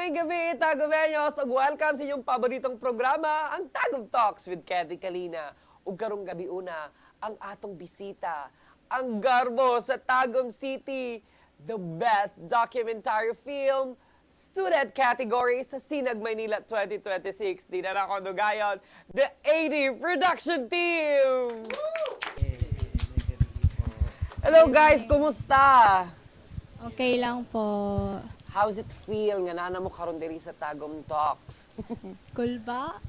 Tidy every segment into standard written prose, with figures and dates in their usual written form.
May gabi, Tagumeños, ug welcome sa inyong paboritong programa, ang Tagum Talks with 𝗧𝗴𝗂 𝗧𝗴𝗀. Ug karong gabi una, ang atong bisita, ang garbo sa Tagum City, the best documentary film student category sa Sinag Maynila 2026. Di na ako dugayon, the 80 production team! Hello guys, kumusta? Okay lang po. How's it feel nga nana mo karon diri sa Tagum Talks? Cool ba?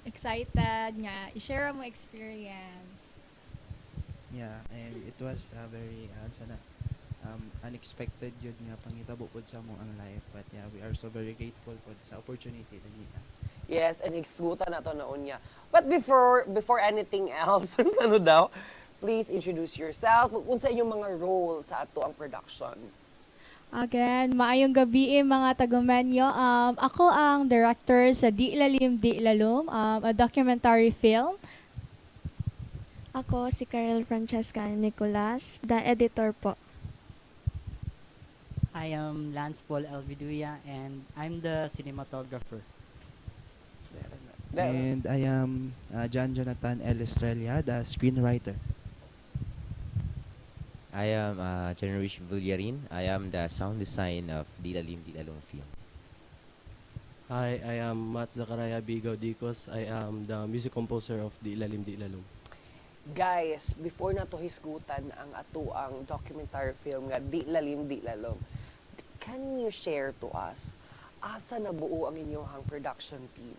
Excited nga. I-share mo experience. Yeah, and it was very unexpected yun nga pangitabo pod sa mo ang life, but yeah, we are so very grateful pod sa opportunity na niya. Yes, and exgutan na to na unya. But before anything else, ano daw, please introduce yourself. Unsa inyong mga role sa ato ang production? Again, maayong gabi mga Tagumenyo. Ako ang director sa Lalim Di Lalum, a documentary film. Ako si 𝗧𝗴𝗂 the editor po. I am 𝗧𝗴𝗂 and I'm the cinematographer. And I am 𝗧𝗴𝗂𝗀 the screenwriter. I am 𝗧𝗴𝗂𝗀. I am the sound design of Lalim Di Lalum film. Hi, I am 𝗧𝗴𝗂𝗀𝗀𝗀. I am the music composer of Lalim Di Lalum. Guys, before na to hisgutan ang ato ang documentary film nga Lalim Di Lalum, can you share to us asa nabuo ang inyong production team?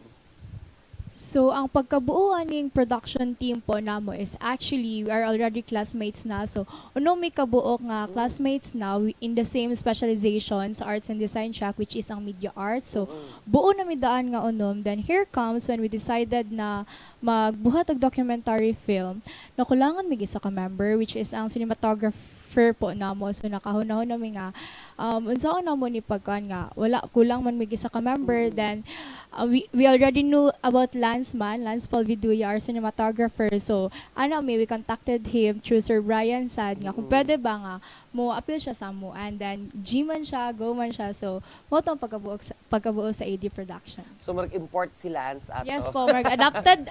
So, ang pagkabuo aning production team po namo is actually we are already classmates na. So, unong may kabuo nga classmates na in the same specialization sa arts and design track, which is ang media arts. So, buo na mi daan nga unom. Then here comes when we decided na magbuhat og documentary film. Nakulangan mig isa ka member, which is ang cinematographer po namo. So, nakahunahon nami nga unsaon na mo ni pagkan nga wala kulang man mig isa ka member. Then we already knew about Lance Paul Viduya, our cinematographer. So we contacted him through Sir Brian Sad nga kung pwede ba nga mo appeal siya sa mo, and then G man siya, go man siya. So mo tong pagkabuo sa AD production. So mag-import si Lance ato. Yes po, adapted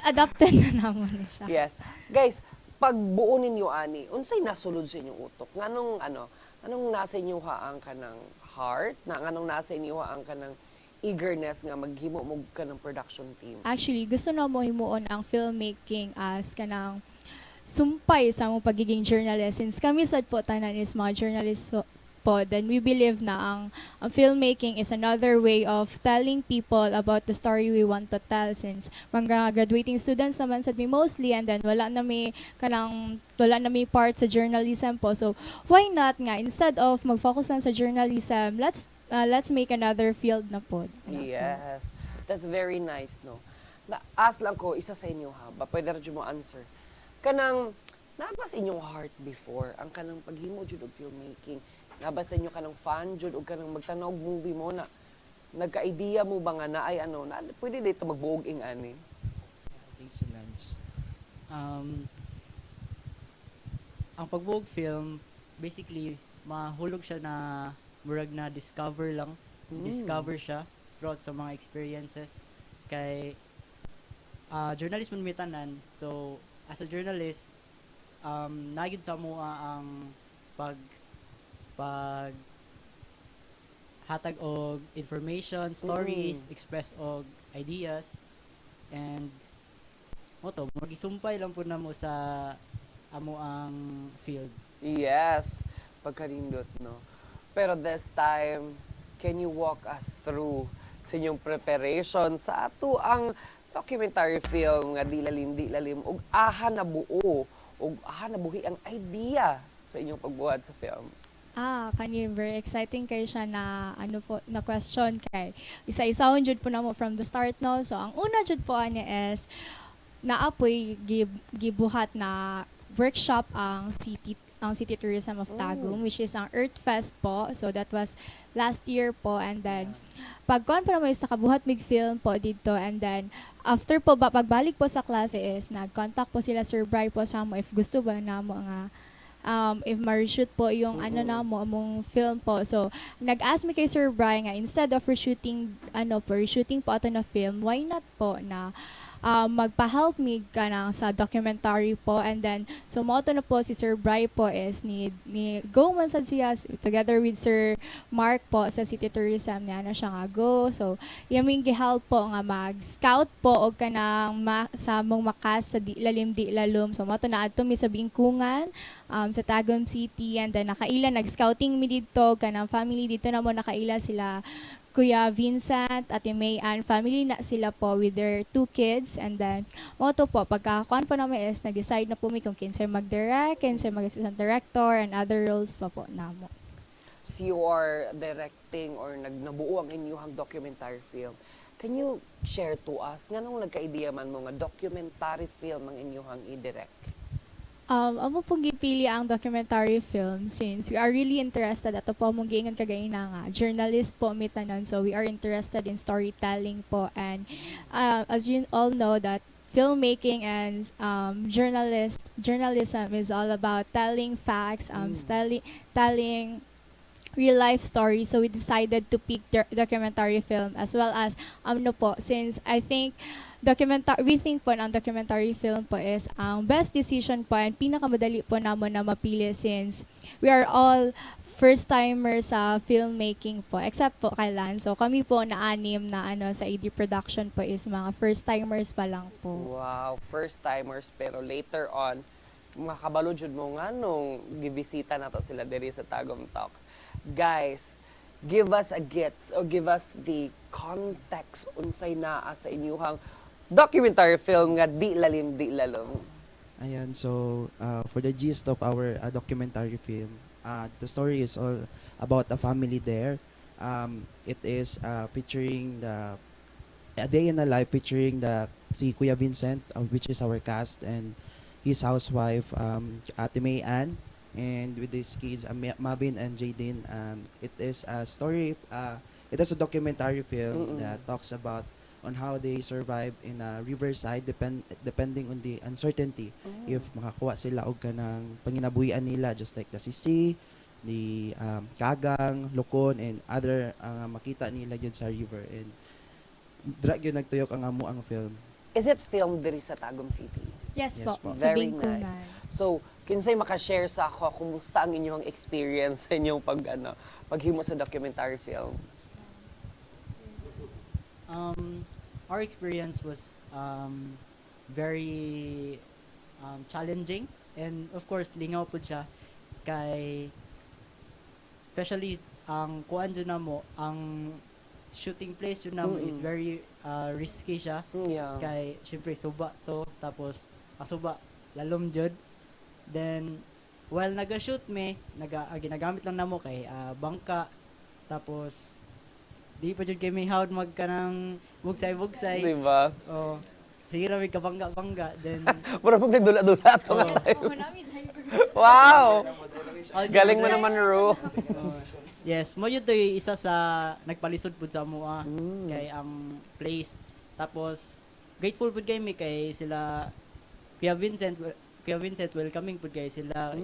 na namon ni siya. Yes. Guys, pag buo ninyo ani, unsay nasulod sa inyong utok? Anong nasa inyo ang kanang heart? Anong nasa inyo ang kanang eagerness nga maghimo mo ka ng production team? Actually, gusto na mo himuon ang filmmaking as kanang sumpay sa mong pagiging journalist. Since kami sad po tanan is mga journalist po, then we believe na ang filmmaking is another way of telling people about the story we want to tell, since mga graduating students naman sad mi mostly, and then wala na may part sa journalism po. So why not nga, instead of mag-focus lang sa journalism, let's make another field na po. Yes. That's very nice, no? Ask lang ko, isa sa inyo ha, pwede rin mo answer. Kanang, nabas inyong heart before, ang kanang paghimo jud og filmmaking, nabas inyo kanang fan jud og kanang magtanaw og movie mo na, nagka-idea mo ba nga na, ay pwede dito magbuog ing ani? I think si Lance. Ang pagbuog film, basically, mahulog siya na murag na discover lang. Discover siya throughout sa mga experiences. Kay journalist man mitanan. So, as a journalist, nagid sa mo ang pag hatag og information, stories, express og ideas, and magisumpay lang po na mo sa amo ang field. Yes, pagkanindot, no? Pero this time, can you walk us through sa inyong preparation sa ato ang documentary film nga Lalim Di Lalum ug aha nabuo ug aha nabuhi ang idea sa inyong pagbuhat sa film? Kani very exciting kay siya na na question kay isa-isahon jud po namo from the start, no. So ang una jud po ani is naapoy gibuhat na workshop ang City Tourism of Tagum, which is ang Earth Fest po. So that was last year po, and then pagkuan pa naman sa kabuhat mig film po dito, and then after pagbalik po sa klase is nag-contact po sila Sir Brian po sa mo if gusto ba namo nga if ma-reshoot po yung ano na mo among film po. So nag-ask me kay Sir Brian nga instead of reshooting po ato na film, why not po na magpa-help me ka na sa documentary po. And then so mo na po si Sir Brian po is ni go man sad siya together with Sir Mark po sa City Tourism niya na siya nga go. So yaming gihelp po nga mag-scout po og kanang sa mong makas sa Lalim Di Lalum. So mo na adto mi sa Bingkungan sa Tagum City, and then nakaila nag-scouting mi dito kanang family dito na mo nakaila sila Kuya Vincent, Ate May, and family na sila po with their 2 kids. And then, moto po, pagkakuan po namin is, nag-decide na po mi kung kinsay mag-direct, kinsay mag-assistant director, and other roles pa po namo. So you are directing or nagnabuo ang inyong documentary film. Can you share to us, nga nung nagka-idea man mo nga documentary film ang inyong i-direct? Amo pong gipili ang documentary film since we are really interested ato po mong giingon kagay na nga journalist po mi tanan, so we are interested in storytelling po, and as you all know that filmmaking and journalism is all about telling facts, telling real life stories. So we decided to pick documentary film as well as since I think we think po ang documentary film po is ang best decision po and pinakamadali po namon na mapili since we are all first-timers sa filmmaking po, except po kay Lan. So kami po na 6 na sa AD production po is mga first-timers pa lang po. Wow, first-timers, pero later on, makabalo jud mo nga nung gibisita nato sila diri sa Tagum Talks. Guys, give us a gets or give us the context unsay naa sa inyong documentary film nga Lalim Di Lalum. Ayan, so for the gist of our documentary film, the story is all about a family there. It is featuring a day in a life featuring si Kuya Vincent, which is our cast, and his housewife, Ate May Ann, and with these kids, Mavin and Jaden. It is a story, it is a documentary film that talks about on how they survive in a riverside depending on the uncertainty if makakuha sila og kanang panginabuhian nila, just like the sisi, the kagang, lokon, and other makita nila yun sa river. And drag yun nagtuyok ang film. Is it filmed diri sa Tagum City? Yes, Yes po, po. sa Very Bingkungan. nice. So, kinsay makashare sa ako kumusta ang inyong experience sa inyong paghimo sa documentary film? Our experience was very challenging, and of course lingaw po siya kay especially ang kuan jud namo ang shooting place jud namo is very risky siya Yeah. kay syempre suba to, tapos asuba lalom jud. Then while naga-shoot ginagamit lang namo kay bangka, tapos di pa jud kay may hawd magkanang bugsay-bugsay. Diba? Oh, sige ra may kabangga-bangga, then Mura pag nagdula-dula ito. Yes, po, namin Wow! all Galing mo bugsay. naman, Ru. Oh, yes, mo yun to isa sa nagpalisod pud sa mua kay ang place. Tapos grateful pud kay mi kay sila Kuya Vincent welcoming pud kay sila,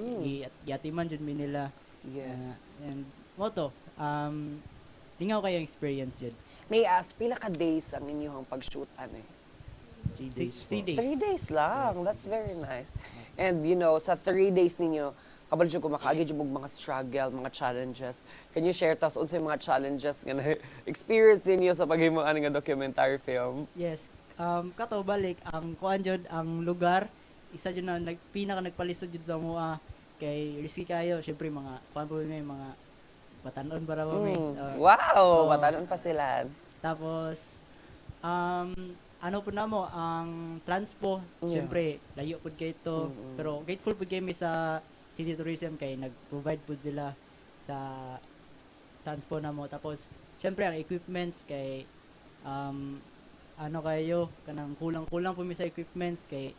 yatiman jud mi nila. Yes. And mo to lingaw kayo experience jud. May ask, pila ka days ang inyong pag-shoot, 3 days po. 3 days. 3 days lang. That's very nice. And sa 3 days ninyo, kabalo siya kumakaagi yung mga struggle, mga challenges. Can you share to us unsay mga challenges nga experience ninyo sa paghimo nga documentary film? Yes. Kato balik ang kuan jud ang lugar, isa jud na pinaka nagpalisod jud sa mua kay risky kayo, syempre mga kuan po may mga batanon para mo may. Wow! Batanon pa sila. Tapos ano po namo ang transpo, Yeah. syempre layo pud kay ito, pero grateful pud kay mi sa City Tourism kay nag-provide pud sila sa transpo namo. Tapos syempre ang equipments kay ano kayo kanang kulang po mi sa equipments kay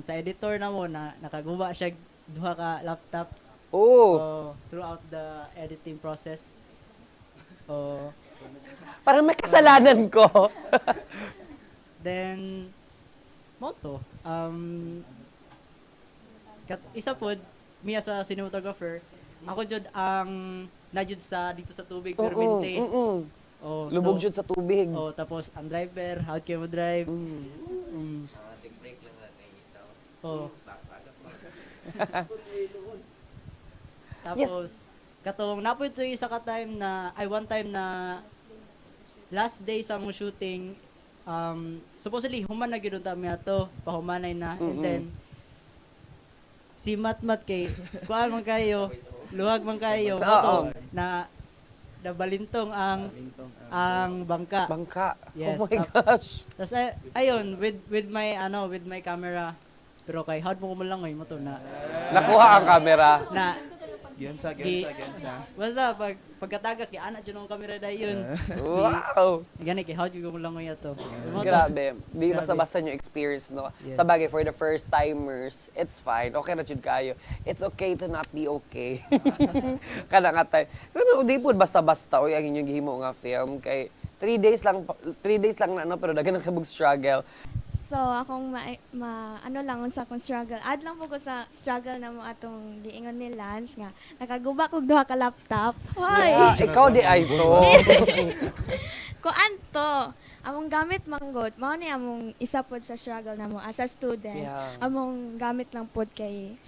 sa editor namo na nakaguba siya duha ka laptop. Oh! So, throughout the editing process. So, Parang may kasalanan ko. then moto isa pod me as a cinematographer, ako jud ang najud sa dito sa tubig pero Oo, binte. Oh, Lubog so, jud sa tubig. oh, tapos ang driver, how kayo mo drive? Break lang natin yung isa. Oh. Yes. Tapos katong napoy to isa ka time na one time na last day sa mong shooting, supposedly human na gyud ta mi ato, pahumanay na, and then si Matmat kay kuan man kayo, luwag man kayo, Oo. moto na nabalintong ang bangka. Bangka. Yes, Oh my gosh. Tas ayun with my camera, pero kay hard mo ko lang mo to na Nakuha ang camera. Gensa, basta pagkatagak kay ana jud ang camera dayon. Wow. Gani kay hard ko mo lang to. Grabe. Di Grabe. basta-basta yung experience, no? Yes. Sa bagay, for the first timers, it's fine. Okay na jud kayo. It's okay to not be okay. Kada nga tayo. Pero di po basta-basta oy ang inyong gihimo nga film kay 3 days lang na ano pero daghan ang kabog struggle. So, akong ano lang sa akong struggle. Add lang po ko sa struggle na mo atong giingon ni Lance nga. Nakaguba kog duha ka laptop. Hoy! Yeah, ikaw di ay to. Kuan to. Among gamit manggot. Mao ni among isa pod sa struggle na mo as a student. Yeah. Among gamit lang pod kay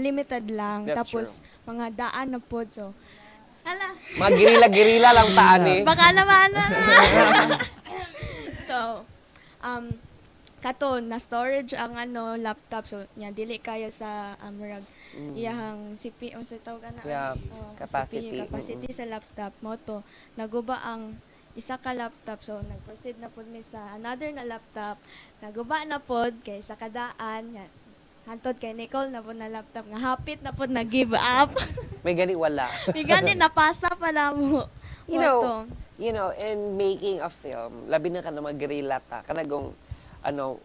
limited lang. That's Tapos mga daan na pod. So, ala. Mga girila-girila lang taan eh. Baka naman na. So, katon na storage ang laptop, so nya dili kayo sa murag iyahang CPU sa tawag ana. Yeah, capacity. CPU, capacity sa laptop mo to naguba ang isa ka laptop, so nag-proceed na pod mi sa another na laptop, naguba na pod kay sa kadaan nya hantod kay Nicole na pod na laptop nga hapit na pod na give up. May gani wala. Di gani napasa pa na mo. You know, in making a film, labi na ka na mag-guerrilla ta, kanagong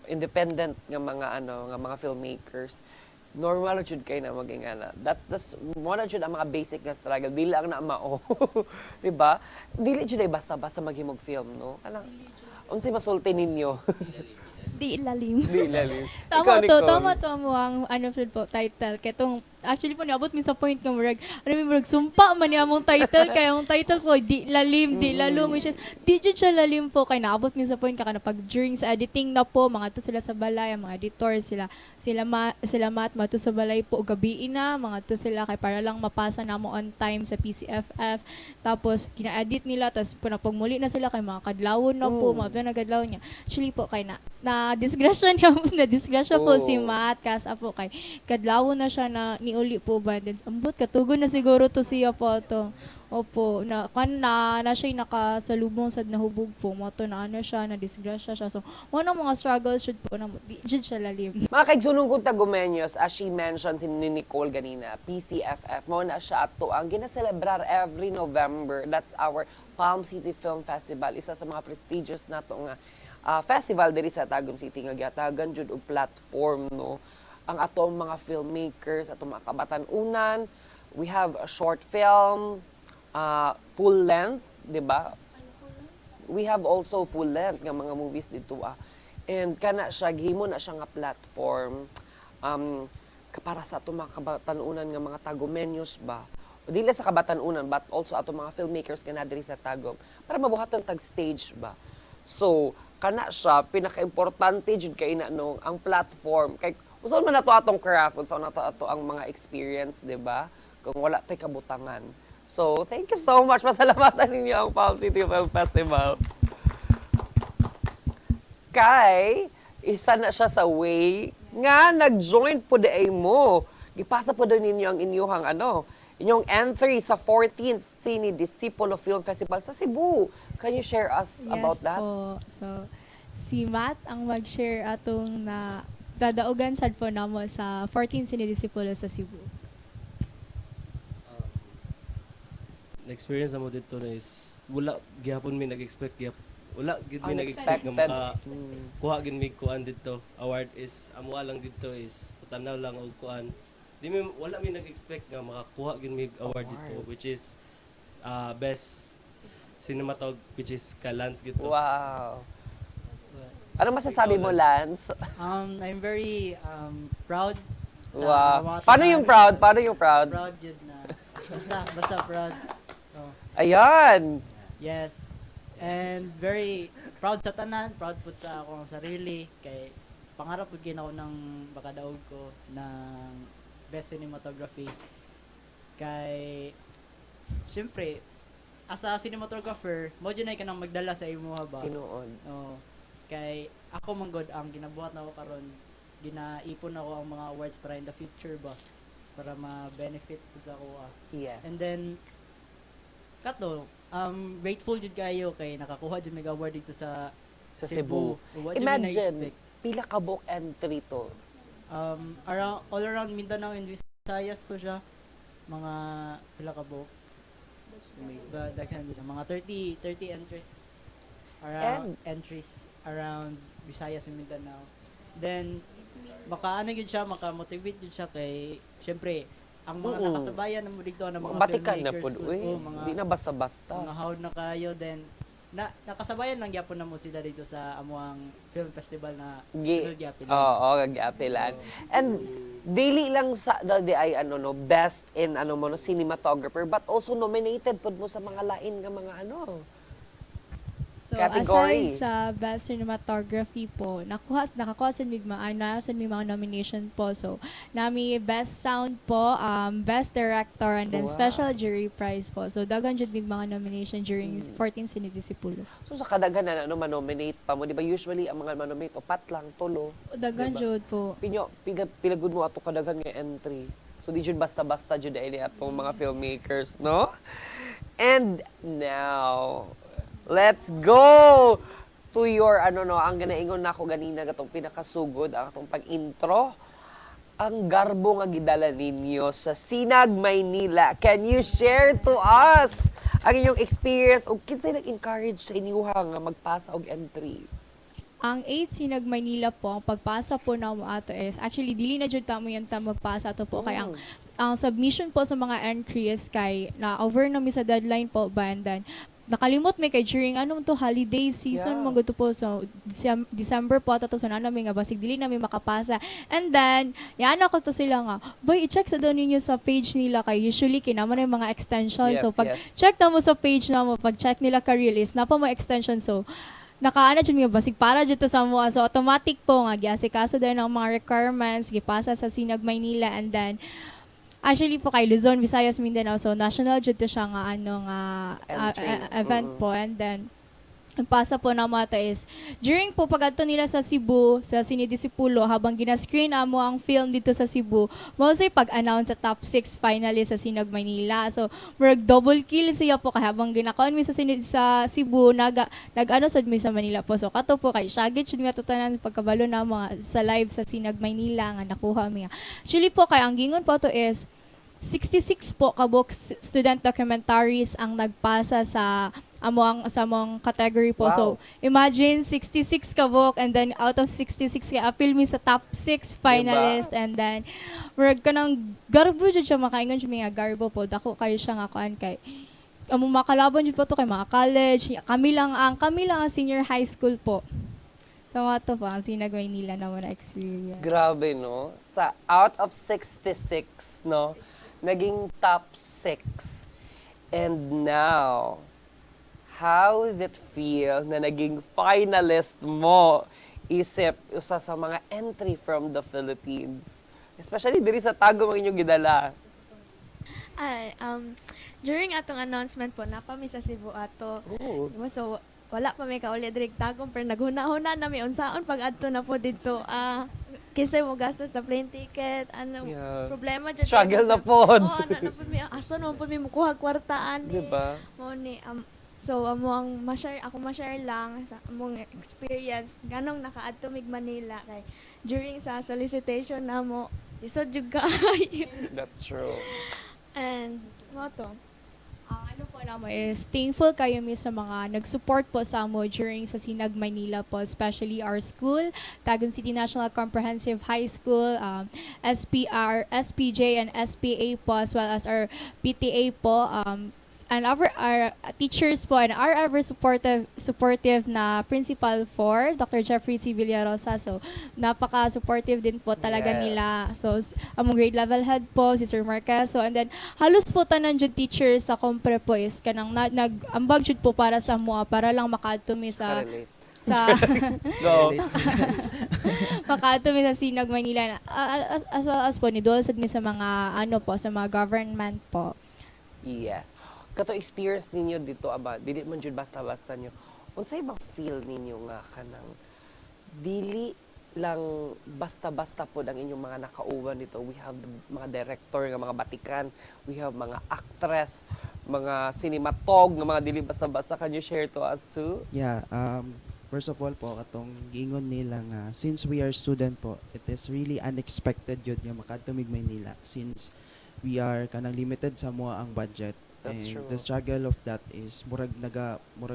independent nga mga filmmakers. Normal jud kay na maging that's one jud ang mga basic nga struggle. Dili lang na mao. Di ba? Dili jud ay basta-basta maghimog film, no? Kanang unsay masulti ninyo? Di lalim. Di lalim. Tama Ikaw, to, Nicole. tama mo ang food po, title. Ketong, actually po, niabot mi sa point nga murag, murag, sumpa man niya mong title, kaya ang title ko, Di Lalim, Di Lalum, which is, di jud siya lalim po, kaya naabot mi sa point ka na pag during sa editing na po, mga to sila sa balay, ang mga editors, sila mat to sa balay po, gabiin na, mga to sila, kay para lang mapasa na mo on time sa PCFF, tapos, kina-edit nila, tapos, pagmuli na sila, kay mga kadlawon na po, mga nagadlaw niya. Actually po, kay na disgrasya niya na disgrasya po si Matt kas po kay kadlawon na siya na niuli po ba then ambot katugon na siguro to siya po to. Opo na siya nakasalubong sad nahubog po mo to na ano siya na disgrasya siya, so one mga struggles should po na jud siya lalim. Mga kaigsunong kong tagumenyos, as she mentioned si Nicole ganina, PCFF, mo na siya ato ang ginaselebrar every November. That's our Palm City Film Festival, isa sa mga prestigious na to nga festival diri sa Tagum City nga giatagan jud og platform, no, ang atong mga filmmakers, atong mga kabatan-unan. We have a short film, full length, di ba? We have also full length nga mga movies dito and kana siya gihimo na siya nga platform para sa atong mga kabatan-unan nga mga Tagumenyos ba, o dili sa kabatan-unan but also atong mga filmmakers nga diri sa Tagum para mabuhaton tag stage ba. So kana siya pinaka-importante jud kay no ang platform kay usa man nato atong craft, usa nato ato ang mga experience, di ba? Kung wala tay kabutangan. So, thank you so much. Pasalamatan ninyo ang Palm City Film Festival. Kay isa na siya sa way nga nag-join po day mo. Gipasa po daw ninyo ang inyong entry sa 14th Cine Discipulo Film Festival sa Cebu. Can you share us about that? Po. So, si Matt ang mag-share atong na dadaugan sad po namo sa 14 Sinidisipulo sa Cebu. Na-experience na mo dito na is wala gyapon mi nag-expect wala gid mi Unexpected. nag-expect nga kuha gid mi kuan dito. Award is amo lang dito is putanaw lang og kuan. Wala mi nag-expect nga makakuha gid mi award dito, which is best cinematog, which is Lance gito. Wow. Ano masasabi mo, Lance? I'm very proud Wow. Paano yung proud? Paano yung proud? Proud yun na. Basta proud. Oh. Ayan. Yes. And very proud sa tanan, proud po sa akong sarili kay pangarap ko ako ng nakadaog ko ng best cinematography. Kay syempre as a cinematographer, mo dyan ay kanang magdala sa imuha ba? Tinuod. Oh. Kay ako manggod ang ginabuhat na ako karon, ginaipon ako ang mga awards para in the future ba para ma-benefit pud sa ako. Yes. And then kato, grateful jud kayo kay nakakuha jud mig award dito sa Cebu. What jud mi Imagine, na-expect? pila ka book entry to. All around Mindanao and Visayas to siya. Mga pila ka book. Daghan siya. Mga 30 entries. Entries around Visayas and Mindanao. Then makaano gyud siya, maka-motivate gyud siya kay syempre ang mga nakasabayan na mo dito ng mga Batikan na filmmakers po. Uy, mga di na basta-basta. mga hawd na kayo then nakasabayan lang gyapon na mo sila dito sa amuang film festival na Sinag Maynila. Oo, gag-apilan. And daily lang sa the ay best in cinematographer but also nominated pud mo sa mga lain nga mga So, category. aside sa Best Cinematography po, nakakuha sa mga nomination po. So, nami Best Sound po, Best Director, and then Wow. Special Jury Prize po. So, dagan jud mig mga nomination during 14th Sinidisipulo. So sa kadaghan na manominate pa mo, di ba usually ang mga manominate upat lang, tulo. Dagan Diba? jud po. Pilagud mo ato kadaghan nga entry. So di jud basta-basta jud ay atong mga filmmakers, no? And now, let's go to your ang ganaingon nako ganina gatong pinakasugod ang atong pag-intro. Ang garbo nga gidala ninyo sa Sinag Maynila. Can you share to us ang inyong experience o kinsay nag-encourage sa inyuha nga magpasa og entry? Ang 8 Sinag Maynila po, ang pagpasa po na mo ato is, actually, dili na jud tamo yan magpasa ato po. Kaya ang submission po sa mga entries kay na-over na mi sa deadline po ba, and then nakalimot may kay during holiday season Yeah. to po, so December po ato so namin nga basig dili namin makapasa, and then yan ako to sila nga boy i-check sa daw ninyo sa page nila kay usually kinaman yung mga extension. Yes, So pag yes. check na mo sa page na mo, pag check nila ka release na pa mo extension, so nakaana jud nga basig para jud to sa mo, so automatic po nga giasikaso din ang mga requirements gipasa sa Sinag Maynila, and then actually po kay Luzon, Visayas, Mindanao, so national jud to siya nga Entry. event po, and then nagpasa po na mo ato is during po pag-adto nila sa Cebu, sa Sinidisipulo, habang gina-screen amo ang film dito sa Cebu, mostly pag-announce sa top 6 finalists sa Sinag Maynila. So, murag double kill siya po kay habang ginakaon mi sa Cebu, nag-ano sad mi sa Manila po. So, kato po kay syagit jud nga tutanan pagkabalo na mga sa live sa Sinag Maynila nga nakuha mi. Actually po kay ang gingon po to is 66 po kabuk student documentaries ang nagpasa sa among category po. Wow. So, imagine 66 kabuk, and then out of 66 appeal mi sa top 6 finalist, and then murag kanang garbo jud siya, makaingon siya mga garbo po, dako kayo siya nga kuan kay among makalabon jud po to kay mga college, kami lang ang senior high school po. So, ato pa ang Sinag Maynila na mo na experience. Grabe, no? Sa out of 66, no? Naging top 6. And now, how does it feel na naging finalist mo isip usa sa mga entry from the Philippines? Especially diri sa Tagum ang inyong gidala. During atong announcement po, napami sa Cebu ato. Oh. So, wala pa may kauli diri Tagum, pero naghuna-huna na may unsaon pag adto na po dito. Kinsa mo gastos sa plane ticket, Yeah. problema dyan. Struggle na pod. Oo, na po mi aso naman po mi mukuha kwartaan ni. Diba? Mo ni so ako ma-share lang sa among experience ganong nakaadto mig Manila kay during sa solicitation namo isod jud kaayo. That's true. And mo to. Ano po naman is thankful kayo mi sa mga nag-support po sa mo during sa Sinag Maynila po, especially our school, Tagum City National Comprehensive High School, SPJ and SPA po, as well as our PTA po. and our teachers po and our ever supportive na principal for Dr. Jeffrey C. Villarosa. So, napaka-supportive din po talaga Yes. nila. So, among grade level head po, si Sir Marquez. So, and then, halos po tanan jud teachers sa kompre po is kanang nag-ambag jud po para sa mua, para lang makadtumi sa Relate. sa Go. makadtumi sa Sinag Maynila as well as po ni Dulcid mi sa mga ano po sa mga government po. Yes. Kato experience ninyo dito aba, dili man jud basta-basta nyo. Unsay bang feel ninyo nga kanang dili lang basta-basta po ang inyong mga nakauban dito. We have the, mga director nga mga batikan, we have mga actress, mga cinematog nga mga dili basta-basta. Can you share to us too? Yeah, first of all po, katong giingon nila nga, since we are student po, it is really unexpected yun nga makadtumig Maynila since we are kanang limited sa mga ang budget. That's And true. the struggle of that is murag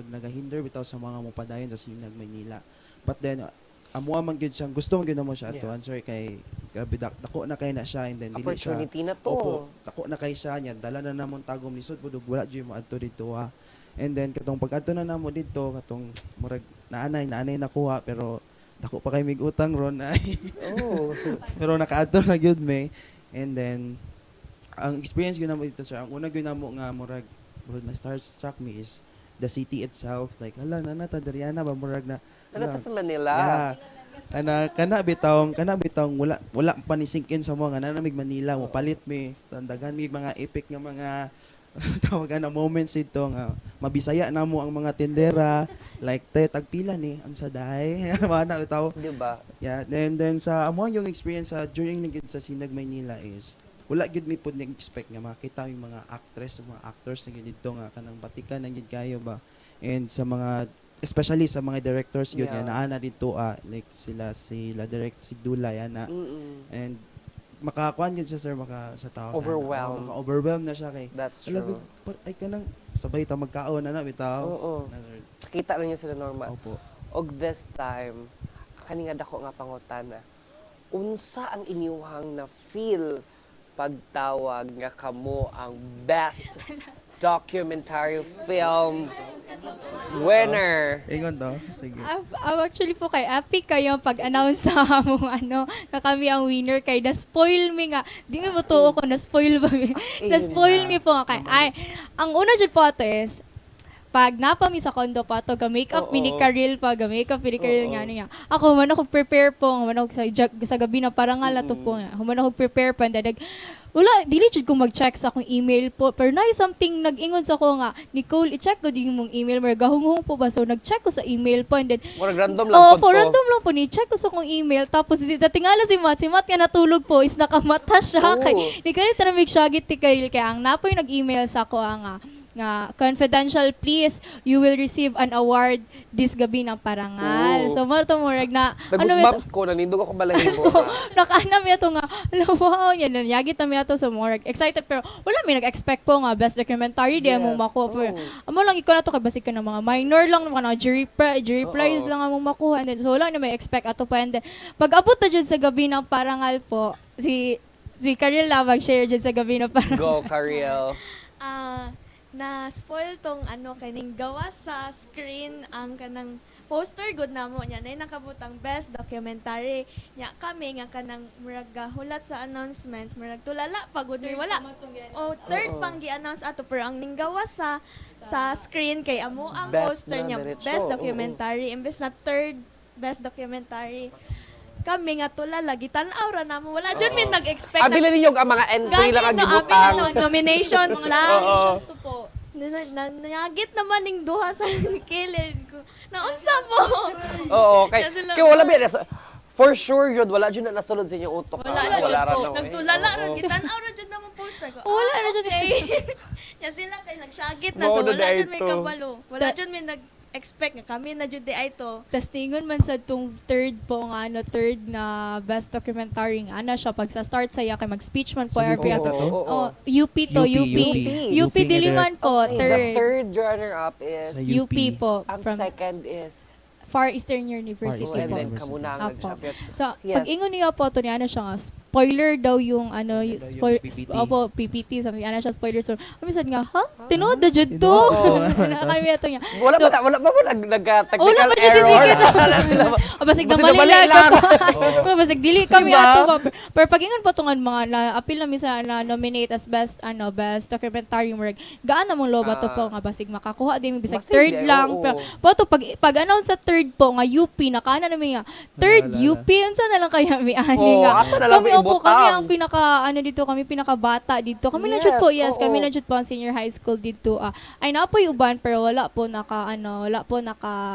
nagahinder bitaw sa mga mupadayon sa Sinag Maynila. But then amuha man gyud siyang gusto man gyud namo siya to Yeah. answer kay grabe dako na kay na siya and then dili siya Opportunity na to. Opo, dako na kay siya niya dala na namon Tagum lisod budog wala jud mo adto dito ha. And then katong pag-adto na namo dito katong murag naanay nakuha pero dako pa kay mig utang ron ay. Oh. Pero nakaadto na gyud me. And then ang experience gyud namo dito sir, ang una gyud namo nga murag na struck me is the city itself, like hala nata Dariana ba murag na Ano hala, ta sa Manila? yeah. Kana bitawng wala pa ni sink in sa mga nanamig Manila mo palit mi tandagan mi mga epic nga mga tawagan na moments ito nga mabisaya namo ang mga tendera like tagpila ni ang saday mana bitaw. Di ba? Yeah, then sa amo yung experience sa during nagid sa Sinag Maynila is wala gid mi pud expect nga makita yung mga actress, mga actors na gid dito nga kanang batikan na gid kayo ba. And sa mga especially sa mga directors gyud Yeah. nga naana dito like sila direct si Dulay ana. Mm-mm. And makakuan gyud siya sir sa tao. Overwhelmed. Overwhelmed na siya kay. That's Wala true. gud ay kanang sabay ta magkaon na bitaw. Oo. Kita lang niya sila normal. Opo. Og this time, kani nga dako nga pangutana. Unsa ang inyuhang na feel pagtawag nga kamo ang best documentary film winner? Ingon to. Sige. Actually po kay epic kayo pag-announce sa among ano na kami ang winner kay na-spoil mi nga. Di mi mutuo ko na-spoil ba mi. Na-spoil mi po nga kay ay ang una jud po ato is pag napami sa condo pa to ga makeup Oo. mini Karil pa ga makeup mini Karil Oo. nga niya. Ako man ako prepare po man ako sa gabi na parangal na to po nga. Human ako prepare pa dadag wala, dili jud ko mag-check sa akong email po. Pero na something nag-ingon sa ko nga, Nicole, i-check ko din mong email. Pero gahungong po ba? So, nag-check ko sa email po. And then, Murag random lang po, to. random lang po. Ni-check ko sa akong email. Tapos, tingala si Matt. Si Matt nga natulog po is nakamata siya. Oo. Kay, di ka na mig-shagit ti Karil. Kaya ang napoy nag-email sa ko nga confidential, please, you will receive an award this gabi ng parangal. Oo. So, mo murag na, Nag-goosebumps ko, nanindog ako balahibo. nakaanam yato nga, wow, yan, nanyagit na yato sa more excited, pero wala may nag-expect po nga, best documentary, di mo makuha. Pero, amo lang, ikaw na to, kabasik ka ng mga minor lang, mga jury prize lang ang makuha. And then, so, wala na may expect ato pa. And then, pag abot na dyan sa gabi ng parangal po, si Karil na mag-share dyan sa gabi ng parangal. Go, Cariel. Na spoil tong kaning gawa sa screen ang kanang poster good namo nya nay nakabutang best documentary nya kami nga kanang murag hulat sa announcement murag tulala pagud wala third Oo. pang gi-announce ato pero ang ninggawa sa screen kay amo ang Best poster na nya diretso, best oo. documentary imbes na third best documentary kami nga tulala gitan-aw ra namo wala jud mi nag-expect Abila ninyo ang mga entry lang ang gibutang. nominations lang. Oo. to po. Nanyagit naman ning duha sa kilid ko. Naunsa mo? Oo, okay. Kasi lang- Kaya wala ba, for sure yun, wala dyan na nasulod sa inyong utok. Wala Ah, jud ra po. na, eh. Nagtulala ra Oo. gitan-aw ra jud namang poster ko. Wala ra jud. Okay. Ya sila kay nagsyagit na Mao so na wala jud dahito. may kabalo. Wala jud may nag-expect nga kami na jud di ay to. Tas tingon man sa tong third na best documentary nga ana siya pag sa start saya kay mag-speech man po Sa UP every ata to? Oh, UP to, UP. UP nga Diliman po, Okay, the third. third runner-up is, Sa UP po, ang from second is, Far Eastern University Far Eastern po. and then kamunang Apo. nag-champions. So, Yes. pag ingon niya po, to niya na siya nga, spoiler daw yung ano, Spoiler daw yung PPT. opo, PPT, sabi ana siya spoiler. So, kami sad nga, ha? Tinuod na jud to. Kami ato niya. Wala So, pa mo wala nag-technical pa jud error. O basig Basta namali nabali lang lang. ko. Basig dili kami Diba? ato ba. Pero pagingon pa tungan mga na apil na misa na nominate as best documentary murag. Gaan na mong loba to po nga basig makakuha din bisag Basig, third lang. oo. Pero po to pag announce sa third po nga UP nakana namin nga third Naalala. UP unsa na lang kaya mi ani Oo, nga. asa na lang Kami may opo ibutang. kami ang pinaka ano dito kami pinakabata dito. Kami lang jud po Yes, kami oo. lang jud po ang senior high school dito. Ay napoy uban pero wala po naka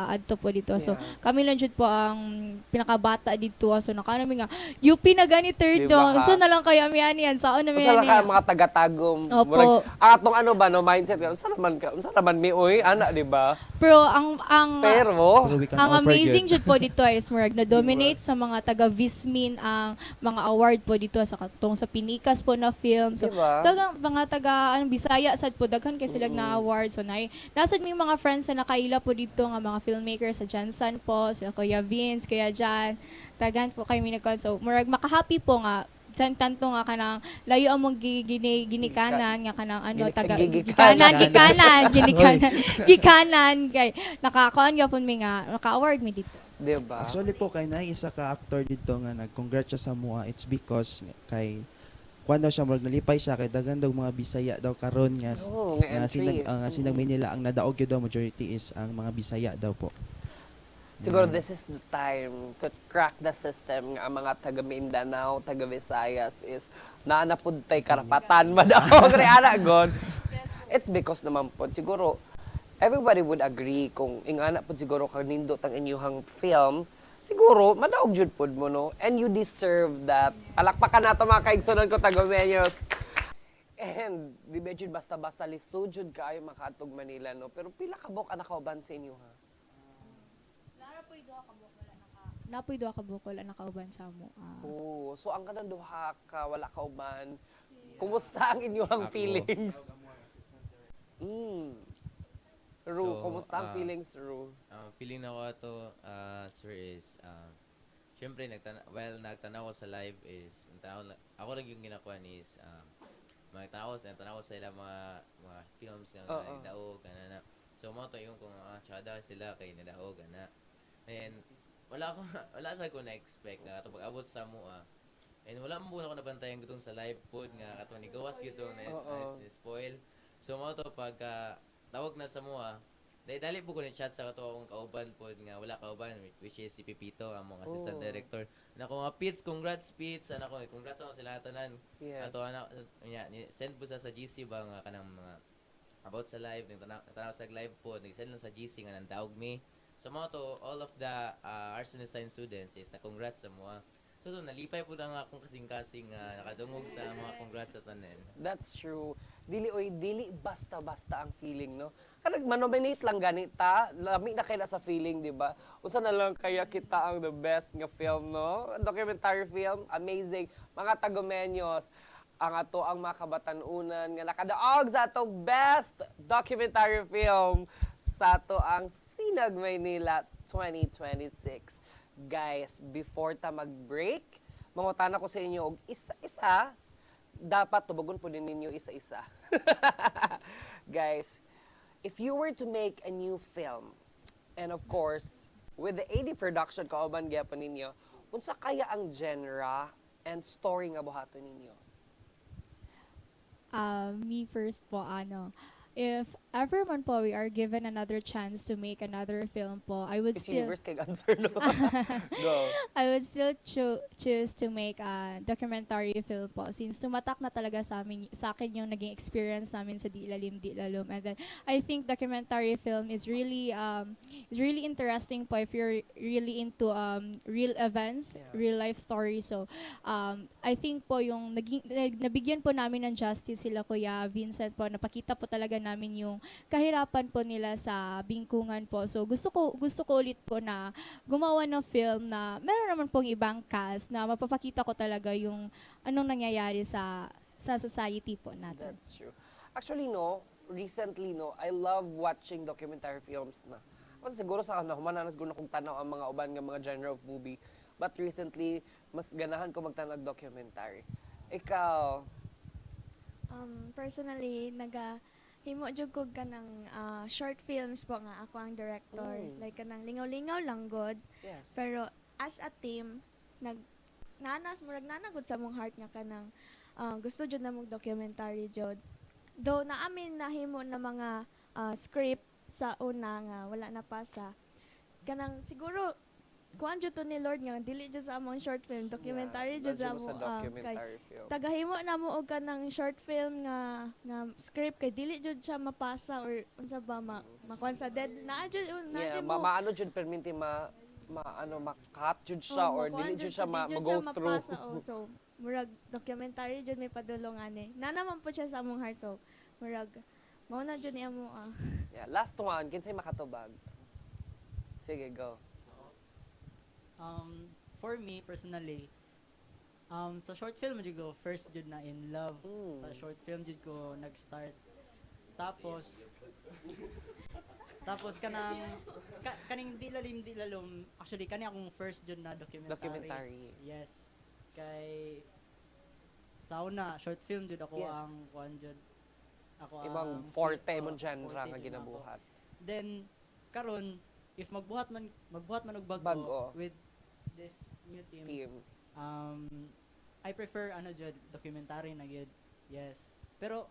adto po dito. So Yeah. kami lang jud po ang pinakabata dito. So nakanami nga UP na gani third Diba, dong. ha? So na lang kaya mi ani yan. Saon na mi Usa lang ani. ka mga taga-tagum. Opo. Murag, atong ano ba no mindset ka. Unsa naman mi oy ana di ba? Pero Pero Pero we can ang all forget. amazing jud po dito is murag na dominate sa mga taga Vismin ang mga award po dito sa katong sa Pinikas po na film. So Diba? dagang mga taga Bisaya sad po daghan kay sila na award. So nasad mi mga friends na nakaila po dito nga mga filmmakers sa Jansan po, sila Kuya Vince, Kuya Jan. Tagan po kami nagkon. So murag makahappy po nga san tanto nga kanang layo among ginikanan nga kanang ano taga Gigikanan. gikanan kay nakakuan gyapon mi nga naka-award mi dito. Di ba? Actually po kay na isa ka actor dito nga nag-congrats siya sa mua. It's because kay kuan daw siya murag nalipay siya kay daghan daw mga Bisaya daw karon nga Oo, nga nga entry. Sinag Maynila ang nadaog gyud daw majority is ang mga Bisaya daw po. Siguro this is the time to crack the system nga ang mga taga Mindanao, taga Visayas is naanapod tay karapatan madaog re ana god. It's because naman po siguro everybody would agree kung ingana po siguro kanindot ang inyong film, siguro madaog jud pod mo no, and you deserve that. Palakpakan nato mga kaigsunon ko tagumenyos. And di ba jud basta-basta lisod jud kaayo makaatog Manila no, pero pila ka bok anak kauban sa inyo ha? Napoy duha ka bukol ang nakauban sa mo. Oo. So ang kanang duha ka wala ka uban. Kumusta ang inyong Ako. feelings? Ru, So, kumusta ang feelings, Ru? Feeling na ko ato, sir, is, syempre, nagtanaw ko sa live is, ako lang yung ginakuan is, tanaw ko sa ilang mga films na Oo. nadaog, na. So, mo to yung kung tsada sila kay nadaog, na. And, wala sa ko na-expect nga, ito pag-abot sa mua, and wala mo na ako nabantayan gutong sa live pod nga, katong ni gawas gutong na spoil. So, mo to pag, tawag na sa mua, dali po ko ni chat sa kato akong kauban po nga wala kauban which is si Pipito ang mga assistant director. Nako nga Pits, congrats Pits. Nako congrats ako sila tanan. Yes. Ato ana send po sa GC ba nga kanang mga about sa live tanaw sa live po nag-send lang sa GC nga nandaog mi. So mo to all of the arts and design students is na congrats sa mga. So nalipay po na nga akong kasing-kasing nakadungog sa mga congrats sa tanan. That's true. Dili basta-basta ang feeling, no? Kanang manominate lang ganita, lami na kay na sa feeling, di ba? Usa na lang kaya kita ang the best nga film, no? Documentary film, amazing. Mga Tagumenyos, ang ato ang mga kabatanunan nga nakadaog sa atong best documentary film sa ato ang Sinag Maynila 2026. Guys, before ta mag-break, mangutana ko sa inyo og isa-isa, dapat tubagon po din ninyo isa-isa. Guys, if you were to make a new film, and of course, with the AD production kauban gyapon ninyo, unsa kaya ang genre and story nga buhaton ninyo? Me first po, if ever man po we are given another chance to make another film po, I would Miss still Universe kay answer no. Go. I would still choose to make a documentary film po since tumatak na talaga sa akin yung naging experience namin sa Lalim Di Lalum, and then I think documentary film is really interesting po if you're really into real events, real life stories. So I think po yung nabigyan po namin ng justice sila Kuya Vincent po, napakita po talaga namin yung kahirapan po nila sa bingkungan po. So gusto ko ulit po na gumawa ng film na meron naman pong ibang cast na mapapakita ko talaga yung anong nangyayari sa society po natin. That's true. Actually, no, recently, no, I love watching documentary films na. Kasi siguro sa nahuman na siguro kong tanaw ang mga uban nga mga genre of movie. But recently, mas ganahan ko magtanong documentary. Ikaw, Personally, himo jud ko kanang short films po nga ako ang director. Like kanang lingaw-lingaw lang god. yes. Pero as a team, murag nanagod sa mong heart nga kanang gusto jud na mong documentary jud. Though naamin nahimo na mga script sa una nga wala na pasa. Kanang siguro kuan jud to ni Lord nga dili jud sa among short film, documentary jud sa Nadyo mo mo. sa documentary film. Tagahimo na mo og kanang short film nga script kay dili jud siya mapasa or unsa ba makuan sa dead na jud Yeah, maano jud perminti ma-cut jud siya or dili jud siya ma-go through. So murag documentary jud may padulong ani. Na naman po siya sa among heart so murag mao na jud niya mo Yeah, last one, kinsay makatubag? Sige, go. For me, personally, sa short film, jud ko, first jud na in love. Sa short film, jud ko nag-start. Tapos kaning Lalim Di Lalum, actually, kani akong first jud na documentary. Yes. Kay, sa una, short film jud ako Yes. ang kuan jud. Ako Ibang ang forte film- mo genre forte nga jud ginabuhat. ako. Then, karon if magbuhat man og bago, Bago. with this new team, Team. I prefer jud documentary na gyud. Yes. Pero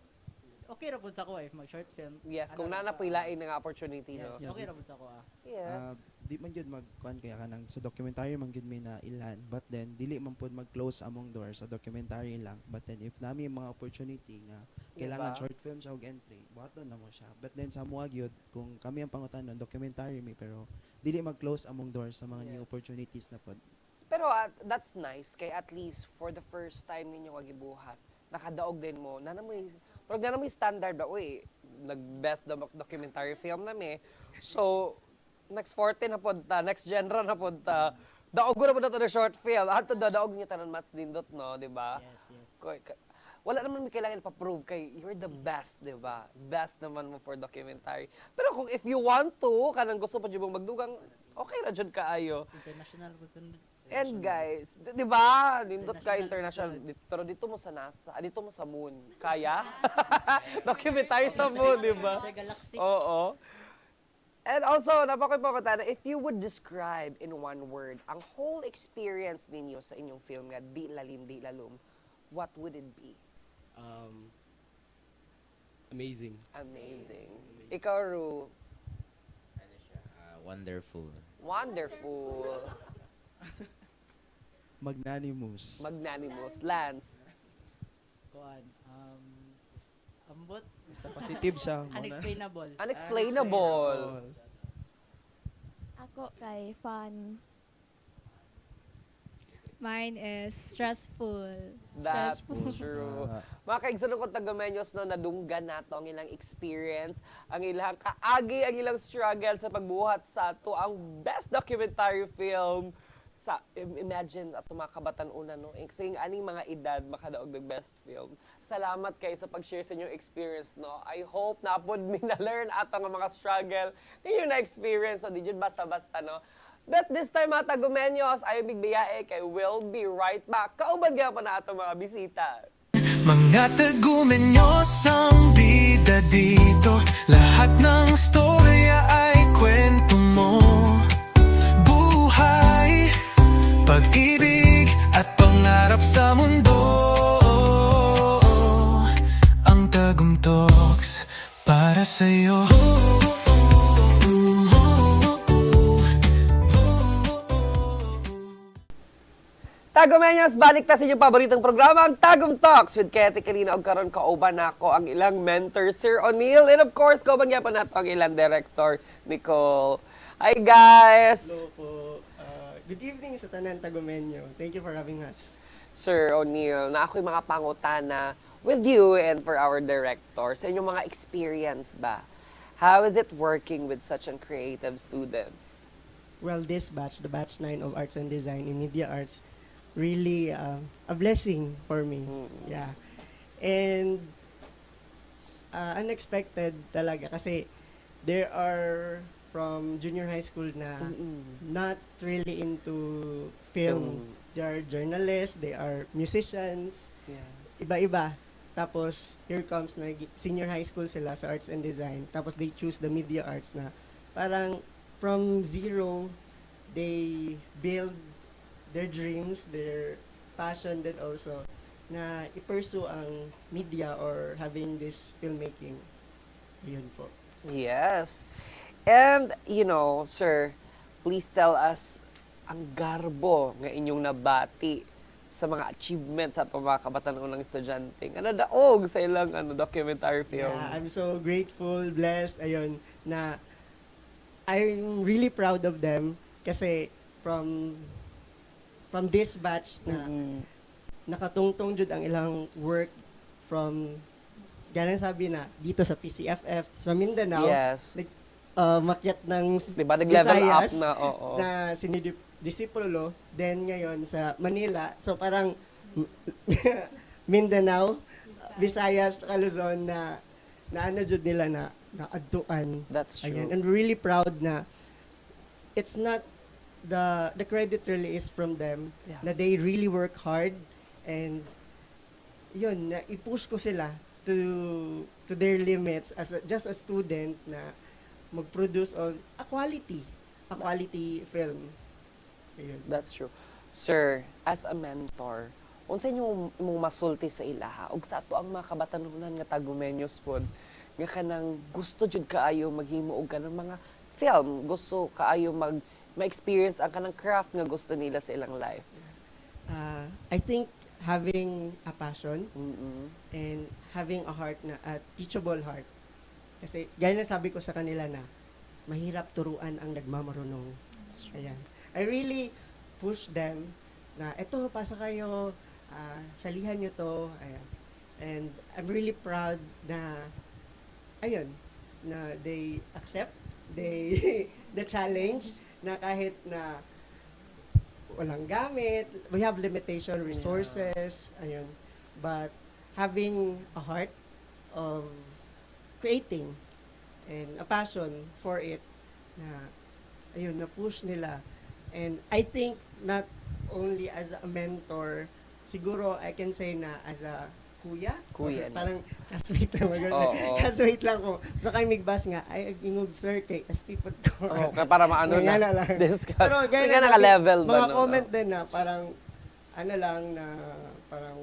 okay ra pud sa ko if mag short film. Yes, kung nanapilain ng opportunity, Yes, no? okay ra pud sa ko Yes. Di man jud magkuan kaya kanang sa documentary man jud may na ilan, but then dili man pud mag-close among doors sa documentary lang. But then if nami mga opportunity nga kailangan Diba? short film siya og entry, buhaton na mo siya. But then sa mua gyud kung kami ang pangutan documentary may pero dili mag-close among doors sa mga new Yes. opportunities na pod. Pero that's nice kay at least for the first time ninyo kagibuhat, nakadaog din mo. Pero nanamoy standard ba, uy, nag-best documentary film na mi. So, next 40 na pod ta, next genre na pod ta. Daog ko na po na to na short film. Ato daog niyo tanan mas dindot, no, di ba? Yes. Wala naman may kailangan pa-prove kay you're the best, di ba? Best naman mo for documentary. Pero kung if you want to, kanang gusto pa dyan mong magdugang, okay na dyan kaayo. International pud sun. And guys, di ba? Nindot ka International international. Pero dito mo sa NASA, dito mo sa moon. Kaya? Documentary sa moon, di ba? Other galaxy. Oo. And also, napakipagkata na, if you would describe in one word ang whole experience ninyo sa inyong film nga, Di Lalim, Di Lalum, what would it be? Amazing. Amazing. Ikaw, Ru. Ano siya? Wonderful. Wonderful. Magnanimous. Magnanimous. Lance. Kuan ambot, Basta positive siya. Muna. unexplainable. Unexplainable. ako kay fun. Mine is stressful. That's Stressful. true. Ah. Mga kaigsanong kong taga-Menyos, no, nadunggan nato ang ilang experience, ang ilang kaagi, ang ilang struggle sa pagbuhat sa ato ang best documentary film sa imagine at mga kabatan una no saying aning mga edad makadaog ng best film. Salamat kay sa pag-share sa inyong experience no. I hope na pod mi na learn ato nga mga struggle ninyo na experience so di jud basta-basta no. But this time mga tagumenyos, ayo bigbiyae kay we'll be right back. Kauban gyapon na ato mga bisita. Mga tagumenyos ang bida dito. Lahat ng storya ay kwento mo. Buhay, pag-ibig at pangarap sa mundo. Ang Tagum Talks para sa'yo. Tagumenyos, balik ta sa inyong paboritong programa, ang Tagum Talks with Katie Kalina. Og karon kauban nako ang ilang mentor, Sir O'Neil. And of course, kauban gyapon nato ang ilang director, Nicole. Hi guys! Hello po. Good evening sa tanan Tagumenyo. Thank you for having us. Sir O'Neil, na ako'y mga pangutana with you and for our director sa inyong mga experience ba? How is it working with such an creative students? Well, this batch, the batch 9 of Arts and Design in Media Arts, really a blessing for me. Yeah. And unexpected talaga kasi there are from junior high school na Mm-mm. not really into film. They are journalists, they are musicians, Yeah. iba-iba. Tapos, here comes na senior high school sila sa arts and design. Tapos, they choose the media arts na parang from zero, they build their dreams, their passion then also na i-pursue ang media or having this filmmaking. Ayun po. Yes. And, sir, please tell us ang garbo nga inyong nabati sa mga achievements at mga kabataan ng estudyante nga nadaog sa ilang documentary film. Yeah, I'm so grateful, blessed, ayun, na I'm really proud of them kasi from this batch na Mm-mm. nakatungtong jud ang ilang work from ganang sabi na dito sa PCFF sa Mindanao. Yes. Makyat ng Diba, nag-level up Visayas na, oo. na sinidisipulo, then ngayon sa Manila. So parang Mindanao, Visayas, Luzon na ano jud nila na naadtuan. That's true. Ayan, and really proud na it's not the credit really is from them Yeah. na they really work hard and yun na i-push ko sila to their limits as just a student na mag-produce of a quality film. Ayun. That's true. Sir, as a mentor, unsa inyo imong masulti sa ilaha ug sa ato ang mga kabatanunan nga tagumenyos pod nga kanang gusto jud kaayo maghimo og kanang mga film, gusto kaayo ma-experience ang kanang craft nga gusto nila sa ilang life. I think having a passion Mm-mm. and having a heart na a teachable heart. Kasi gaya na sabi ko sa kanila na mahirap turuan ang nagmamarunong. Ayan. I really push them na eto pasa kayo, salihan nyo to. Ayan. And I'm really proud na ayun na they accept the challenge na kahit na walang gamit, we have limitation resources, ayun. But having a heart of creating and a passion for it na ayun, na push nila. And I think not only as a mentor, siguro I can say na as a kuya. Kuya, Or parang classmate lang. Oo. Classmate lang ko. So kay migbas nga, ay ingog sir kay SP pod ko. Oh, kaya para maano Nga na. lang. Discuss. Pero gaya May na naka-level ba? mga no? comment din na parang ano lang na parang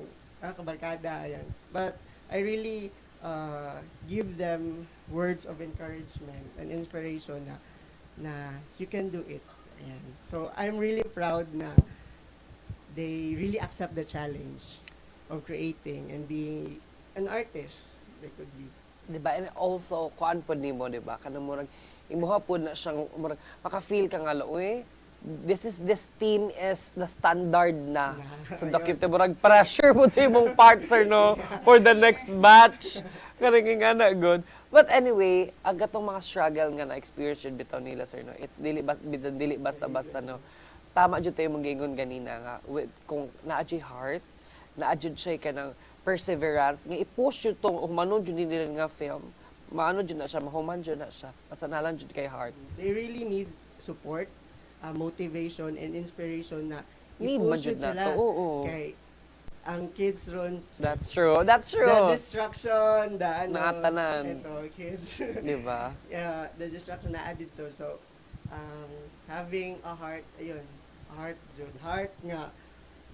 kabarkada yan. But I really give them words of encouragement and inspiration na you can do it. Ayan. So I'm really proud na they really accept the challenge of creating and being an artist they could be. Diba? And also, kuan po nimo, diba? Kanang murag, imuha po na siyang, murag, maka-feel ka nga, uy, this team is the standard na. So, document, murag, pressure po sa imong parts, sir, no? For the next batch. Karang nga na, good. But anyway, aga tong mga struggle nga na-experience yun bitaw nila, sir, no? It's dili basta-basta, no? Tama dyan tayo mag-ingon ganina nga, kung na-adjay heart, na-adjud siya ka ng perseverance, nga i-push yun itong umanon yun nila nga film, maano yun na siya, mahuman yun na siya, masanalan yun kay heart. They really need support, motivation, and inspiration na Need man i-push jud yun na sila. to, oo. Kay ang kids ron, That's true, that's true. the distraction, the ano, Nakatanan. ito, kids. Diba? Yeah, the distraction na added to. So, having a heart, ayun, heart nga,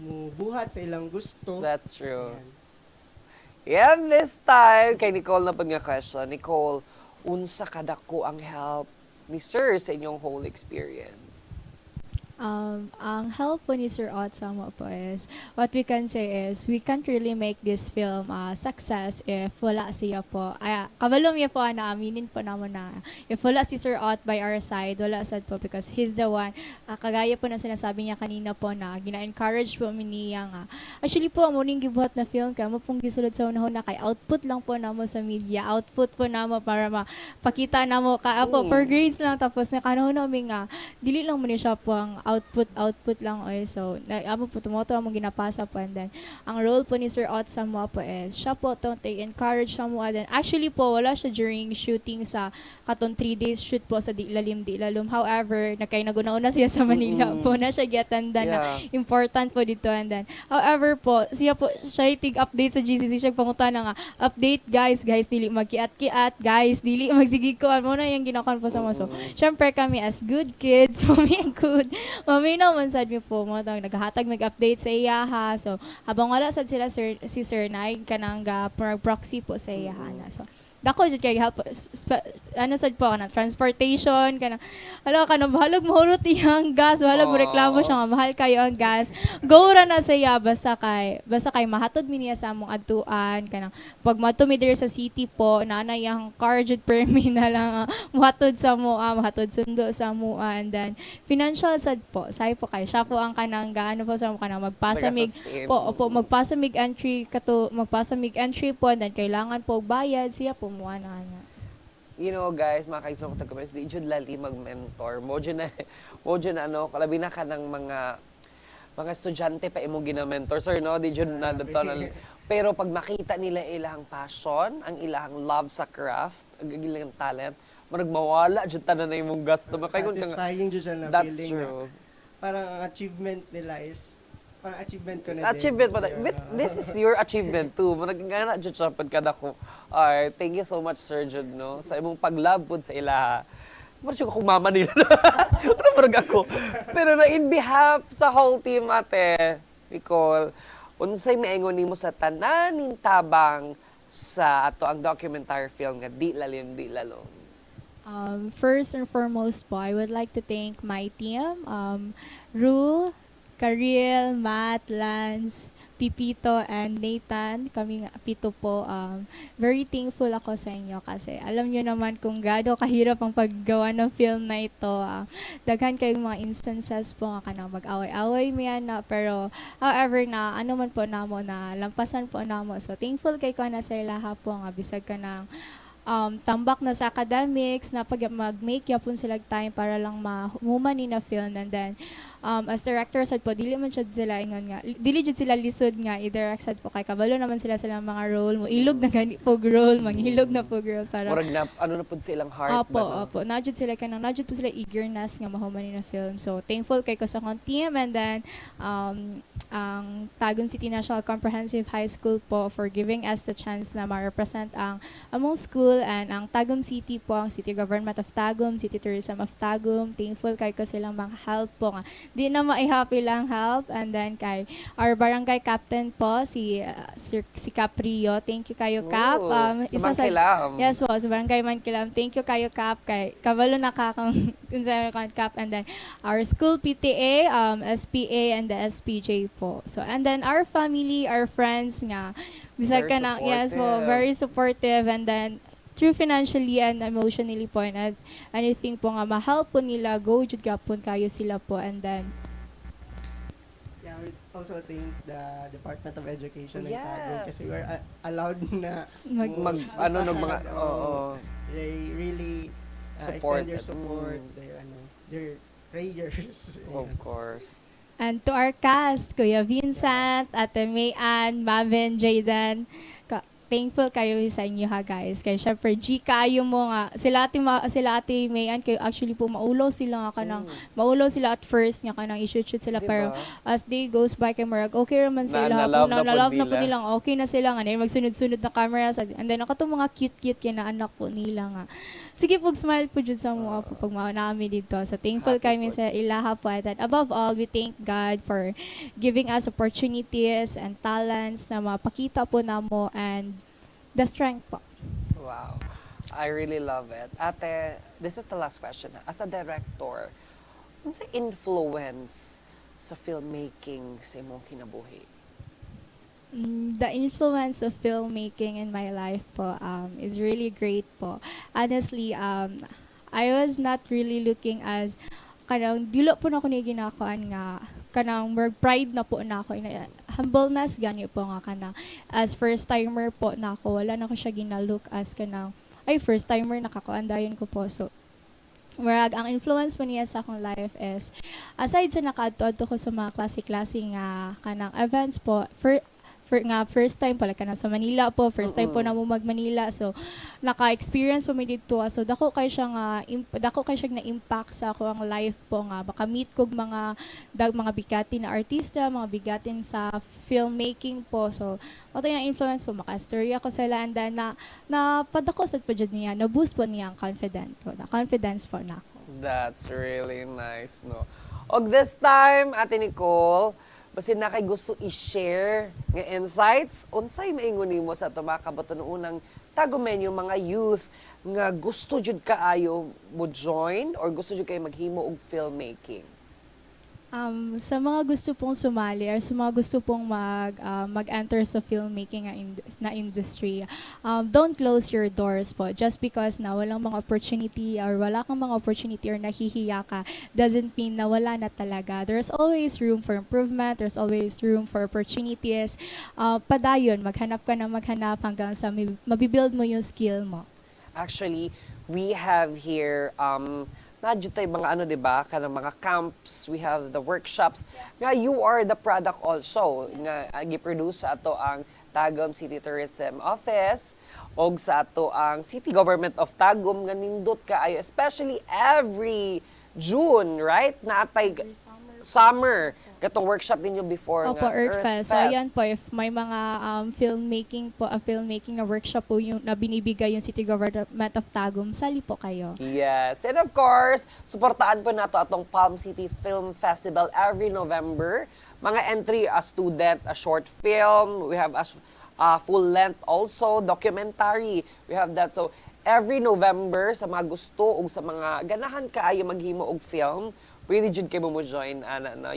mubuhat sa ilang gusto. That's true. Ayan. And this time, kay Nicole na pag nga question, Nicole, unsa kadako ang help ni Sir sa inyong whole experience? Ang help po ni Sir Ot Samo po is, what we can say is, we can't really make this film a success if wala siya po. Kabalom niya po na aminin po naman na if wala si Sir Ot by our side, wala sad po because he's the one, kagaya po na sinasabi niya kanina po na gina-encourage po niya nga. Actually po, muning gibuhat na film kaya mo pong gisulod sa unahon na kay output lang po namo sa media, output po namo para mapakita namo ka po per grades lang tapos na kanahon namin nga dili lang mo ni siya po ang output lang oy. So amo po tumoto among ginapasa po, and then ang role po ni Sir Ot sa mo po is siya po tong encourage siya mo, and then actually po wala siya during shooting sa katon 3 days shoot po sa Lalim Di Lalum. However, nakay naguna-una siya sa Manila po na siya giatanda na important po dito, and then however po siya tig update sa GCC siya pangutana nga update guys dili magkiat-kiat, guys dili magsigig ko mo na yung ginakon po sa mo. So syempre kami as good kids good mami naman sad mi po mo tang naghatag mag-update sa iya ha. So habang wala sad sila si Sir Nay kanang proxy po sa iya na. So dako jud kay help ano sad po na transportation kana bahalog mahulot iyang gas, bahalog mo reklamo siya nga mahal kayo ang gas, go ra na sa iya basta kay mahatod mi niya sa among adtuan kanang pag madto mi diri sa city po na iyang car jud permi na lang mahatod sa mahatod sundo sa mua, and then financial sad po say po kay siya po ang kanang gaano po sa kanang magpasamig entry po, and then kailangan po og bayad siya po mo na. You know guys, mga kaisong tagumpay, di jud lali mag-mentor. Mo na ano, kalabi na ka ng mga estudyante pa imong gina-mentor, sir, no? Di jud na pero pag makita nila ilang passion, ang ilang love sa craft, ang ilang talent, marag mawala jud tanan na imong gasto. Satisfying jud siya na that's feeling true. Parang ang achievement nila is parang achievement ko na achievement din. but this is your achievement too. Managana jud siya pagkada ko. Ay, thank you so much, Sir Jud, no? Sa imong paglove pod sa ilaha. Marag ko mama nila. Ano marag ako? Pero na in behalf sa whole team, ate Nicole, unsay miingon nimo sa tananing tabang sa ato ang documentary film nga Di Lalim Di Lalum? First and foremost po, I would like to thank my team, Ru, Karil, Matt, Lance, Pipito, and Nathan. Kami pito po. Very thankful ako sa inyo kasi alam nyo naman kung gaano kahirap ang paggawa ng film na ito. Daghan kayong mga instances po nga kanang mag-away-away miyan na, pero however na ano man po namo na lampasan po namo. So thankful kay ko na sa ilaha po nga bisag ka ng tambak na sa academics na pag mag-make yapon sila time para lang mahuman ni na film, and then as director sad po dili man jud sila ingon nga dili jud sila lisod nga i-direct sad po kay kabalo naman sila mga role mo ilog na gani pog role manghilog na pog role para murag na ano na pud silang heart ba? Opo, najud sila kanang najud po sila eagerness nga mahuman ni na film. So thankful kay ko sa akong team, and then ang Tagum City National Comprehensive High School po for giving us the chance na ma-represent ang among school, and ang Tagum City po, ang City Government of Tagum, City Tourism of Tagum. Thankful kay ko silang mga help po nga di na maihappy lang help, and then kay our barangay captain po si Caprio. Thank you kayo, Cap. Isa sa yes po, sa barangay Mankilam. Thank you kayo, Cap, kay kabalo nakakang Cap, and then our school PTA, SPA, and the SPJ po. So and then our family, our friends nga bisag ka na, yes po, very supportive, and then through financially and emotionally po, and anything po nga ma-help po nila, go jud gapon kayo sila po. And then we also thank the Department of Education ng Tagum kasi we're allowed na they really extend their support, their prayers. Of course. And to our cast, Kuya Vincent, Ate Mayan, Maven, Jayden, thankful kayo sa inyo ha guys. Kaya syempre kayo mo nga sila ate Mayan kayo actually po maulaw sila nga kanang maulaw sila at first nga kanang i-shoot sila, diba? Pero as day goes by kay marag okay raman sila na-love na po nilang okay na sila nga magsunod-sunod na camera, and then ako mga cute kina anak po nila nga sige pog smile po jud sa mga po pag maunami dito. So thankful kami sa ilaha po, at above all we thank God for giving us opportunities and talents na mapakita po namo, and the strength po. Wow. I really love it. Ate, this is the last question. As a director, ano sa influence sa filmmaking sa imong kinabuhi? The influence of filmmaking in my life po is really great po. Honestly, I was not really looking as kanang dilo po na ko ni ginakuan nga kanang more pride na po na ako, humbleness gani po nga kanang as first timer po na ako, wala na ko siya ginalook as kanang ay first timer nakakuandayon ko po. So Murag, ang influence po niya sa akong life is, aside sa nakaadto ko sa mga klase-klase nga kanang events po, first time po, like kanang sa Manila po, first time po na mo mag-Manila. So, naka-experience po mi dito. So, dako kay siya na impact sa ako ang life po nga. Baka meet kog mga bigati na artista, mga bigatin sa filmmaking po. So, ito yung influence po, maka-story ako sa Landa na padako sa po dyan niya, na-boost po niya ang confidence po na ako. That's really nice, no? Og this time, Ate Nicole, basin na kay gusto i-share nga insights, unsay maingon nimo sa ato mga kabatanunan Tagumenyo mga youth nga gusto jud kaayo mo join or gusto jud kay maghimo og filmmaking? Sa mga gusto pong sumali or sa mga gusto pong mag-enter sa filmmaking na industry, don't close your doors po. Just because na walang mga opportunity or wala kang mga opportunity or nahihiya ka, doesn't mean na wala na talaga. There's always room for improvement. There's always room for opportunities. Padayon, maghanap ka na maghanap hanggang sa mabibuild mo yung skill mo. Actually, we have here nadyo tayo mga ano, diba? Kanang mga camps, we have the workshops. Nga, you are the product also. Nga, gi-produce sa ato ang Tagum City Tourism Office o sa ato ang City Government of Tagum nga nindot kaayo. Especially every June, right? Naatay summer. Katong workshop ninyo before Opo, nga. Earthfest. So, ayan po, if may mga filmmaking na workshop po yung na binibigay yung City Government of Tagum, sali po kayo. Yes. And of course, suportaan po nato atong Palm City Film Festival every November. Mga entry, a student, a short film. We have a full length also, documentary. We have that. So, every November, sa mga gusto o sa mga ganahan kaayo maghimo og film, pwede jud kayo mo join.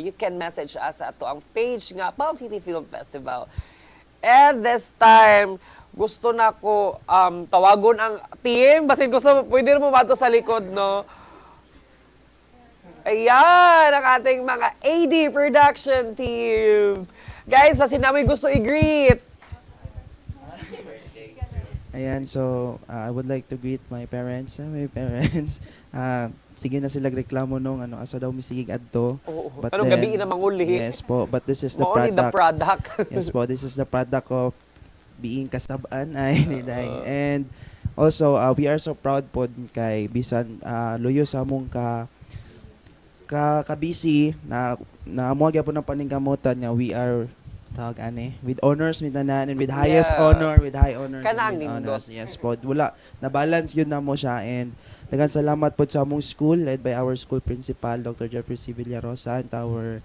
You can message us sa ato ang page nga Palm City Film Festival. And this time, gusto na ko tawagon ang team. Basin gusto, pwede mo mato sa likod, no? Ayan, ang ating mga AD production teams. Guys, basin namin gusto i-greet. Ayan, so I would like to greet my parents. Sige na sila reklamo nung asa daw misigig adto. But anong gabi na manguli? Yes po, but this is the Only product. the product. Yes po, this is the product of being kasabaan ay niday. And also we are so proud po kay bisan luyo sa among ka busy na mo gyapon ng paningkamutan nga we are tawag with honors with tanan and with highest Yes. honor, with high honors. Kanang and with nindot. honors. Yes po, wala na balance yun na mo siya. And daghang salamat po sa among school led by our school principal Dr. Jeffrey 𝗧𝗴𝗂 and our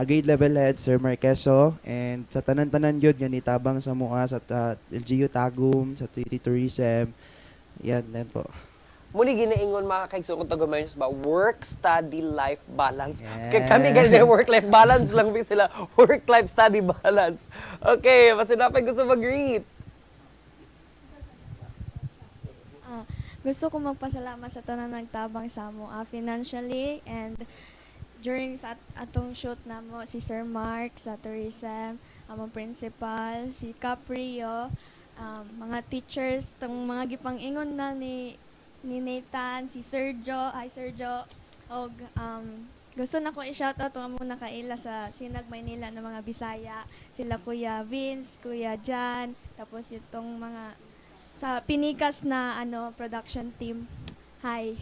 grade level head Sir Marqueso, and sa tanan-tanan yun nga nitabang sa mua sa LGU Tagum, sa City Tourism. Yan po. Muli ginaingon mga kaigsoon kong Tagumenyos ba, work-study life balance. Yes. Kaya kami ganyan work-life balance lang ba sila, work-life study balance. Okay, mas sinapay gusto mag-greet. Gusto ko magpasalamat sa tanan nagtabang sa mo financially and during sa atong shoot namo si Sir Mark sa tourism, among principal, si Caprio, mga teachers, tong mga gipang-ingon na ni Nathan, si Sergio, og gusto na ko i-shoutout ang among nakaila sa Sinag Maynila na mga Bisaya, sila Kuya Vince, Kuya Jan, tapos itong mga sa pinikas na production team. Hi.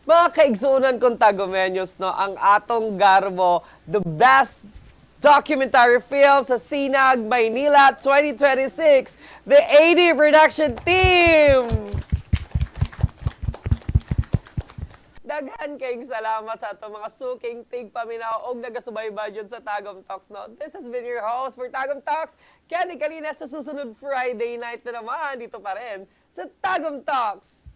Mga kaigsunan kong Tagumenyos, no, ang atong garbo, the best documentary film sa Sinag Maynila 2026, the AD production team! Daghan kayong salamat sa atong mga suking tigpaminaw og nagasubaybay jud sa Tagum Talks, no. This has been your host for Tagum Talks, Kenny Kalina. Sa susunod Friday night na naman, dito pa rin sa Tagum Talks.